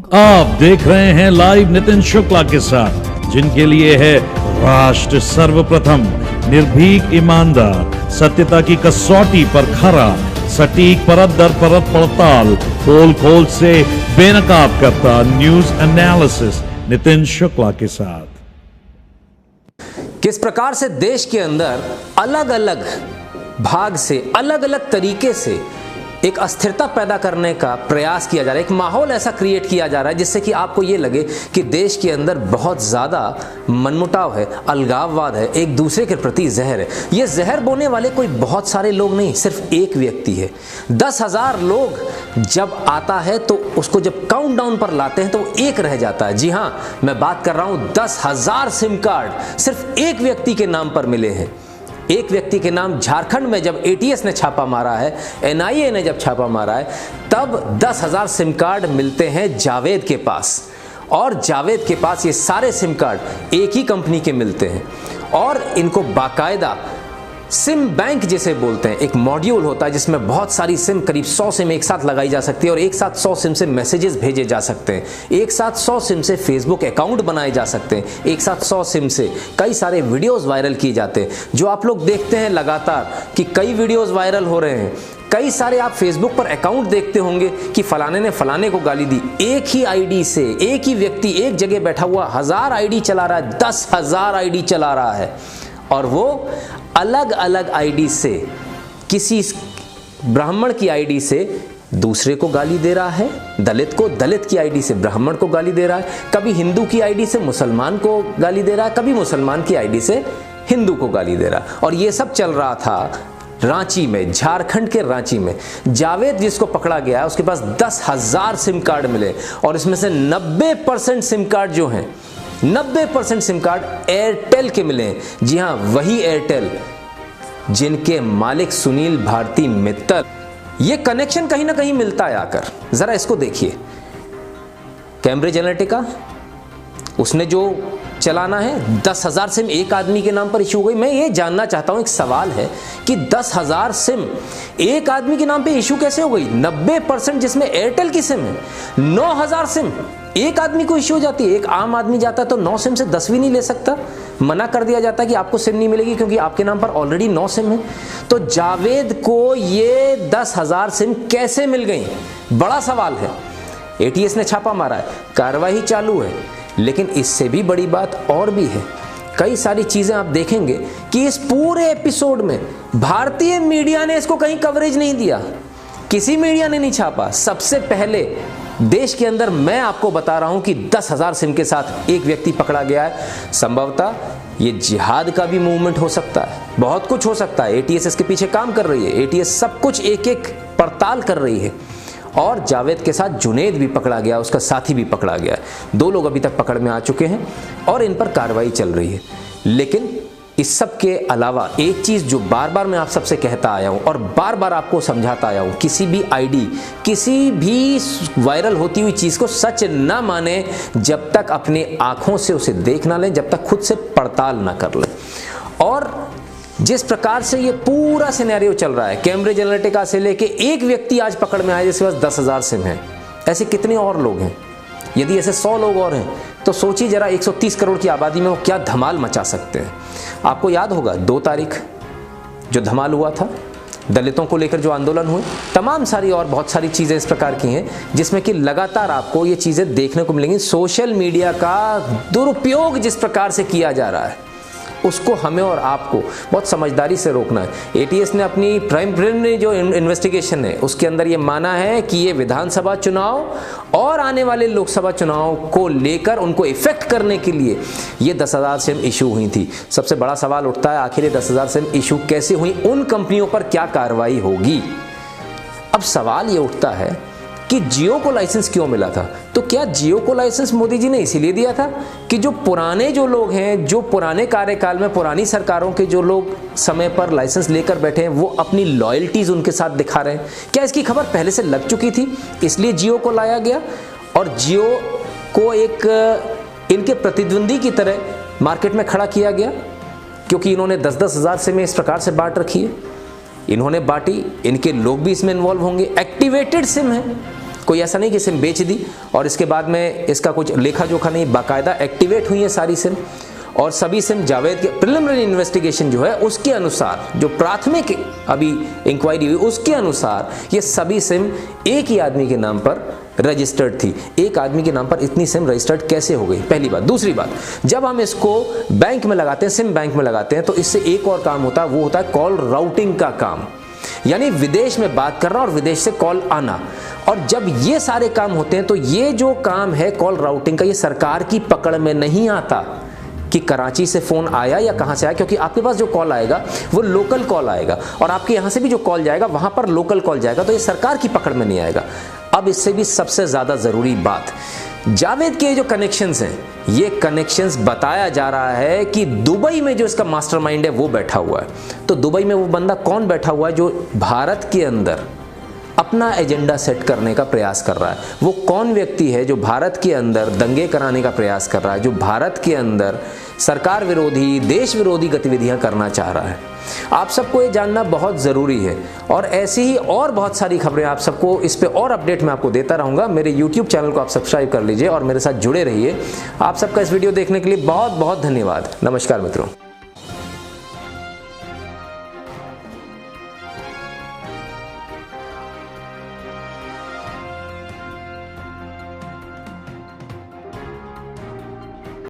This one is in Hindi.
आप देख रहे हैं लाइव नितिन शुक्ला के साथ, जिनके लिए है राष्ट्र सर्वप्रथम, निर्भीक ईमानदार, सत्यता की कसौटी पर खरा, सटीक परत दर परत पड़ताल, पोल खोल से बेनकाब करता न्यूज एनालिसिस नितिन शुक्ला के साथ। किस प्रकार से देश के अंदर अलग अलग भाग से अलग अलग तरीके से एक अस्थिरता पैदा करने का प्रयास किया जा रहा है, एक माहौल ऐसा क्रिएट किया जा रहा है जिससे कि आपको ये लगे कि देश के अंदर बहुत ज़्यादा मनमुटाव है, अलगाववाद है, एक दूसरे के प्रति जहर है। ये जहर बोने वाले कोई बहुत सारे लोग नहीं, सिर्फ एक व्यक्ति है। 10,000 लोग जब आता है तो उसको जब काउंटडाउन पर लाते हैं तो वो एक रह जाता है। जी हाँ, मैं बात कर रहा हूँ 10,000 सिम कार्ड सिर्फ एक व्यक्ति के नाम पर मिले हैं। एक व्यक्ति के नाम झारखंड में जब एटीएस ने छापा मारा है, एनआईए ने जब छापा मारा है, तब 10,000 सिम कार्ड मिलते हैं जावेद के पास। और जावेद के पास ये सारे सिम कार्ड एक ही कंपनी के मिलते हैं और इनको बाकायदा सिम बैंक जिसे बोलते हैं, एक मॉड्यूल होता है जिसमें बहुत सारी सिम, करीब 100 सिम एक साथ लगाई जा सकती है और एक साथ 100 सिम से मैसेजेस भेजे जा सकते हैं, एक साथ 100 सिम से फेसबुक अकाउंट बनाए जा सकते हैं, एक साथ 100 सिम से कई सारे वीडियोस वायरल किए जाते हैं। जो आप लोग देखते हैं लगातार कि कई वीडियोस वायरल हो रहे हैं, कई सारे आप फेसबुक पर अकाउंट देखते होंगे कि फलाने ने फलाने को गाली दी। एक ही आईडी से एक ही व्यक्ति एक जगह बैठा हुआ 1000 आईडी चला रहा है, 10,000 आईडी चला रहा है और वो अलग अलग आईडी से, किसी ब्राह्मण की आईडी से दूसरे को गाली दे रहा है, दलित को, दलित की आईडी से ब्राह्मण को गाली दे रहा है, कभी हिंदू की आईडी से मुसलमान को गाली दे रहा है, कभी मुसलमान की आईडी से हिंदू को गाली दे रहा है। और ये सब चल रहा था रांची में, झारखंड के रांची में। जावेद जिसको पकड़ा गया है उसके पास 10,000 सिम कार्ड मिले और इसमें से 90% सिम कार्ड जो हैं, 90% सिम कार्ड एयरटेल के मिले हैं। जी हां, वही एयरटेल जिनके मालिक सुनील भारती मित्तल। ये कनेक्शन कहीं ना कहीं मिलता है आकर। जरा इसको देखिए, कैम्ब्रिज एनालिटिका उसने जो चलाना है, 10,000 सिम एक आदमी के नाम पर इशू हो गई। मैं ये जानना चाहता हूं, एक सवाल है कि 10,000 सिम एक आदमी के नाम पे इशू कैसे हो गई? 90% जिसमें एयरटेल की सिम है, 9,000 सिम एक आदमी को इशू हो जाती है। एक आम आदमी जाता है तो 9 सिम से 10 भी नहीं ले सकता, मना कर दिया जाता है कि आपको सिम नहीं मिलेगी क्योंकि आपके नाम पर ऑलरेडी 9 सिम है। तो जावेद को ये 10,000 सिम कैसे मिल गई? बड़ा सवाल है। एटीएस ने छापा मारा है, कार्रवाई चालू है, लेकिन इससे भी बड़ी बात और भी है। कई सारी चीजें आप देखेंगे कि इस पूरे एपिसोड में भारतीय मीडिया ने इसको कहीं कवरेज नहीं दिया, किसी मीडिया ने नहीं छापा। सबसे पहले देश के अंदर मैं आपको बता रहा हूं कि 10,000 सिम के साथ एक व्यक्ति पकड़ा गया है। संभवतः ये जिहाद का भी मूवमेंट हो सकता है, बहुत कुछ हो सकता है। एटीएस इसके पीछे काम कर रही है, एटीएस सब कुछ एक एक पड़ताल कर रही है। और जावेद के साथ जुनेद भी पकड़ा गया, उसका साथी भी पकड़ा गया। 2 लोग अभी तक पकड़ में आ चुके हैं और इन पर कार्रवाई चल रही है। लेकिन इस सब के अलावा एक चीज़ जो बार बार मैं आप सबसे कहता आया हूं और बार बार आपको समझाता आया हूं, किसी भी आईडी, किसी भी वायरल होती हुई चीज़ को सच ना माने जब तक अपनी आंखों से उसे देख ना लें, जब तक खुद से पड़ताल ना कर लें। और जिस प्रकार से ये पूरा सिनेरियो चल रहा है, कैम्ब्रिज एनालिटिका से लेके एक व्यक्ति आज पकड़ में आया जिसके पास 10,000 सिम है, ऐसे कितने और लोग हैं? यदि ऐसे 100 लोग और हैं तो सोचिए जरा, 130 करोड़ की आबादी में वो क्या धमाल मचा सकते हैं। आपको याद होगा 2 तारीख जो धमाल हुआ था, दलितों को लेकर जो आंदोलन हुए, तमाम सारी और बहुत सारी चीज़ें इस प्रकार की हैं जिसमें कि लगातार आपको ये चीज़ें देखने को मिलेंगी। सोशल मीडिया का दुरुपयोग जिस प्रकार से किया जा रहा है, उसको हमें और आपको बहुत समझदारी से रोकना है। एटीएस ने अपनी प्राइम जो इन्वेस्टिगेशन है उसके अंदर ये माना है कि ये विधानसभा चुनाव और आने वाले लोकसभा चुनाव को लेकर उनको इफेक्ट करने के लिए ये 10,000 सिम इशू हुई थी। सबसे बड़ा सवाल उठता है, आखिर ये 10,000 सिम इशू कैसे हुई, उन कंपनियों पर क्या कार्रवाई होगी? अब सवाल ये उठता है कि जियो को लाइसेंस क्यों मिला था? तो क्या जियो को लाइसेंस मोदी जी ने इसीलिए दिया था कि जो लोग हैं, जो पुराने कार्यकाल में पुरानी सरकारों के जो लोग समय पर लाइसेंस लेकर बैठे हैं, वो अपनी लॉयल्टीज उनके साथ दिखा रहे हैं? क्या इसकी खबर पहले से लग चुकी थी इसलिए जियो को लाया गया और जियो को एक इनके प्रतिद्वंदी की तरह मार्केट में खड़ा किया गया क्योंकि इन्होंने 10-10 हज़ार सिमें इस प्रकार से बांट रखी है? इन्होंने बांटी, इनके लोग भी इसमें इन्वॉल्व होंगे। एक्टिवेटेड सिम है, कोई ऐसा नहीं कि सिम बेच दी और इसके बाद में इसका कुछ लेखा जोखा नहीं, बाकायदा एक्टिवेट हुई है सारी सिम और सभी सिम जावेद के प्रिलिमिनरी इन्वेस्टिगेशन जो है उसके अनुसार, जो प्राथमिक अभी इंक्वायरी हुई उसके अनुसार ये सभी सिम एक ही आदमी के नाम पर रजिस्टर्ड थी। एक आदमी के नाम पर इतनी सिम रजिस्टर्ड कैसे हो गई, पहली बात। दूसरी बात, जब हम इसको बैंक में लगाते हैं, सिम बैंक में लगाते हैं, तो इससे एक और काम होता है, वो होता है कॉल राउटिंग का काम, यानी विदेश में बात करना और विदेश से कॉल आना। और जब ये सारे काम होते हैं तो ये जो काम है कॉल राउटिंग का, ये सरकार की पकड़ में नहीं आता कि कराची से फोन आया या कहां से आया, क्योंकि आपके पास जो कॉल आएगा वो लोकल कॉल आएगा और आपके यहां से भी जो कॉल जाएगा वहां पर लोकल कॉल जाएगा, तो ये सरकार की पकड़ में नहीं आएगा। अब इससे भी सबसे ज्यादा जरूरी बात, जावेद के जो कनेक्शंस हैं, ये कनेक्शंस बताया जा रहा है कि दुबई में जो इसका मास्टरमाइंड है वो बैठा हुआ है। तो दुबई में वो बंदा कौन बैठा हुआ है जो भारत के अंदर अपना एजेंडा सेट करने का प्रयास कर रहा है? वो कौन व्यक्ति है जो भारत के अंदर दंगे कराने का प्रयास कर रहा है, जो भारत के अंदर सरकार विरोधी, देश विरोधी गतिविधियां करना चाह रहा है? आप सबको ये जानना बहुत ज़रूरी है और ऐसी ही और बहुत सारी खबरें आप सबको, इस पे और अपडेट मैं आपको देता रहूँगा। मेरे YouTube चैनल को आप सब्सक्राइब कर लीजिए और मेरे साथ जुड़े रहिए। आप सबका इस वीडियो देखने के लिए बहुत बहुत धन्यवाद। नमस्कार मित्रों।